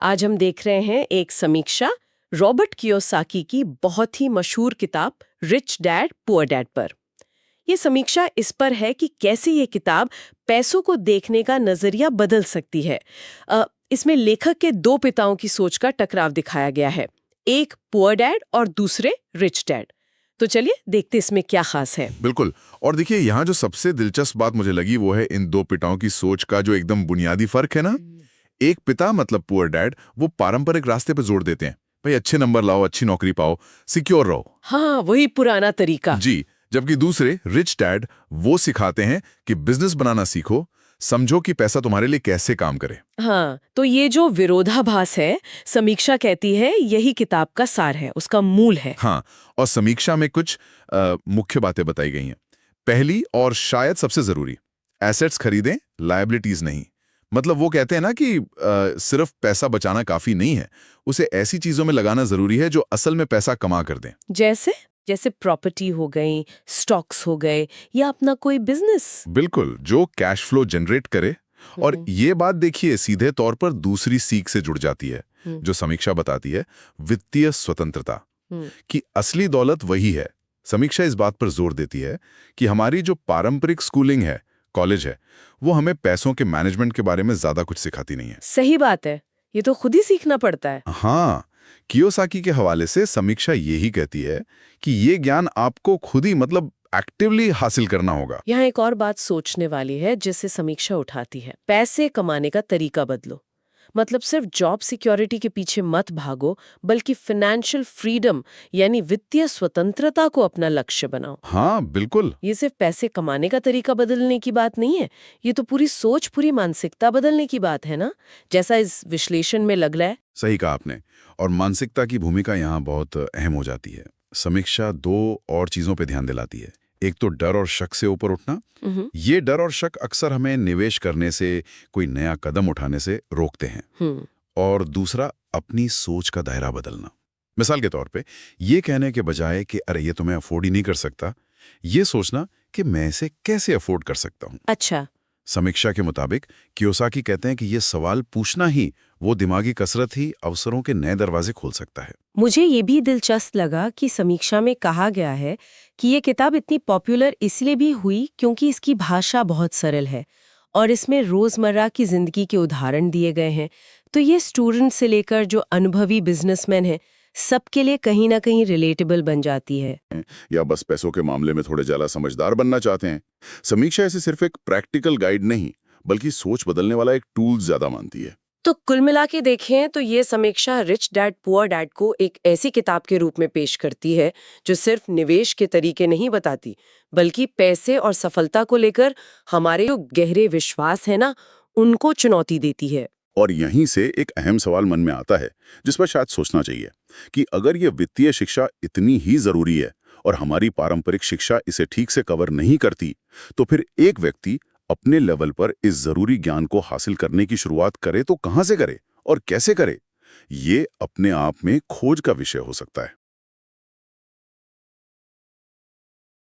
आज हम देख रहे हैं एक समीक्षा रॉबर्ट कियोसाकी की बहुत ही मशहूर किताब रिच डैड पुअर डैड पर। ये समीक्षा इस पर है कि कैसे ये किताब पैसों को देखने का नजरिया बदल सकती है। इसमें लेखक के दो पिताओं की सोच का टकराव दिखाया गया है, एक पुअर डैड और दूसरे रिच डैड। तो चलिए देखते इसमें क्या खास है। बिल्कुल। और देखिए, यहाँ जो सबसे दिलचस्प बात मुझे लगी वो है इन दो पिताओं की सोच का जो एकदम बुनियादी फर्क है ना। एक पिता मतलब पुअर डैड, वो पारंपरिक रास्ते पे जोर देते हैं, भाई अच्छे नंबर लाओ, अच्छी नौकरी पाओ, सिक्योर रहो। हाँ, वही पुराना तरीका। जी। जबकि दूसरे रिच डैड वो सिखाते हैं कि बिजनेस बनाना सीखो, समझो कि पैसा तुम्हारे लिए कैसे काम करे। हाँ, तो ये जो विरोधाभास है, समीक्षा कहती है यही किताब का सार है, उसका मूल है। हाँ, और समीक्षा में कुछ मुख्य बातें बताई गई हैं। पहली और शायद सबसे जरूरी, एसेट्स खरीदें, लायबिलिटीज नहीं। मतलब वो कहते हैं ना कि सिर्फ पैसा बचाना काफी नहीं है, उसे ऐसी चीजों में लगाना जरूरी है जो असल में पैसा कमा कर दें। जैसे जैसे प्रॉपर्टी हो गई, स्टॉक्स हो गए, या अपना कोई बिजनेस। बिल्कुल, जो कैश फ्लो जनरेट करे। और ये बात देखिए सीधे तौर पर दूसरी सीख से जुड़ जाती है जो समीक्षा बताती है, वित्तीय स्वतंत्रता की असली दौलत वही है। समीक्षा इस बात पर जोर देती है कि हमारी जो पारंपरिक स्कूलिंग है, कॉलेज है, वो हमें पैसों के मैनेजमेंट के बारे में ज्यादा कुछ सिखाती नहीं है। सही बात है, ये तो खुद ही सीखना पड़ता है। हाँ, कियोसाकी के हवाले से समीक्षा यही कहती है कि ये ज्ञान आपको खुद ही मतलब एक्टिवली हासिल करना होगा। यहाँ एक और बात सोचने वाली है जिसे समीक्षा उठाती है, पैसे कमाने का तरीका बदलो। मतलब सिर्फ जॉब सिक्योरिटी के पीछे मत भागो, बल्कि फाइनेंशियल फ्रीडम यानी वित्तीय स्वतंत्रता को अपना लक्ष्य बनाओ। हाँ बिल्कुल। ये सिर्फ पैसे कमाने का तरीका बदलने की बात नहीं है, ये तो पूरी सोच, पूरी मानसिकता बदलने की बात है ना, जैसा इस विश्लेषण में लग रहा है। सही कहा आपने। और मानसिकता की भूमिका यहाँ बहुत अहम हो जाती है। समीक्षा दो और चीजों पे ध्यान दिलाती है। एक तो डर और शक से ऊपर उठना। ये डर और शक अक्सर हमें निवेश करने से, कोई नया कदम उठाने से रोकते हैं। और दूसरा, अपनी सोच का दायरा बदलना। मिसाल के तौर पे ये कहने के बजाय कि अरे ये तो मैं अफोर्ड ही नहीं कर सकता, ये सोचना कि मैं इसे कैसे अफोर्ड कर सकता हूँ। अच्छा। समीक्षा के मुताबिक कियोसाकी कहते हैं कि ये सवाल पूछना ही, वो दिमागी कसरत ही अवसरों के नए दरवाजे खोल सकता है। मुझे ये भी दिलचस्प लगा कि समीक्षा में कहा गया है कि ये किताब इतनी पॉपुलर इसलिए भी हुई क्योंकि इसकी भाषा बहुत सरल है और इसमें रोजमर्रा की जिंदगी के उदाहरण दिए गए हैं। तो ये स्टूडेंट से लेकर जो अनुभवी बिजनेसमैन हैं, सबके लिए कहीं ना कहीं रिलेटेबल बन जाती है। या बस पैसों के मामले में थोड़े ज्यादा समझदार बनना चाहते हैं। समीक्षा इसे सिर्फ एक प्रैक्टिकल गाइड नहीं, बल्कि सोच बदलने वाला एक टूल ज्यादा मानती है। तो कुल मिला के देखें तो ये समीक्षा रिच डैड पुअर डैड को एक ऐसी किताब के रूप में पेश करती है जो सिर्फ निवेश के तरीके नहीं बताती, बल्कि पैसे और सफलता को लेकर हमारे जो गहरे विश्वास है ना, उनको चुनौती देती है। और यहीं से एक अहम सवाल मन में आता है जिस पर शायद सोचना चाहिए कि अगर ये वित्तीय शिक्षा इतनी ही जरूरी है और हमारी पारंपरिक शिक्षा इसे ठीक से कवर नहीं करती, तो फिर एक व्यक्ति अपने लेवल पर इस जरूरी ज्ञान को हासिल करने की शुरुआत करे तो कहां से करे और कैसे करे? ये अपने आप में खोज का विषय हो सकता है।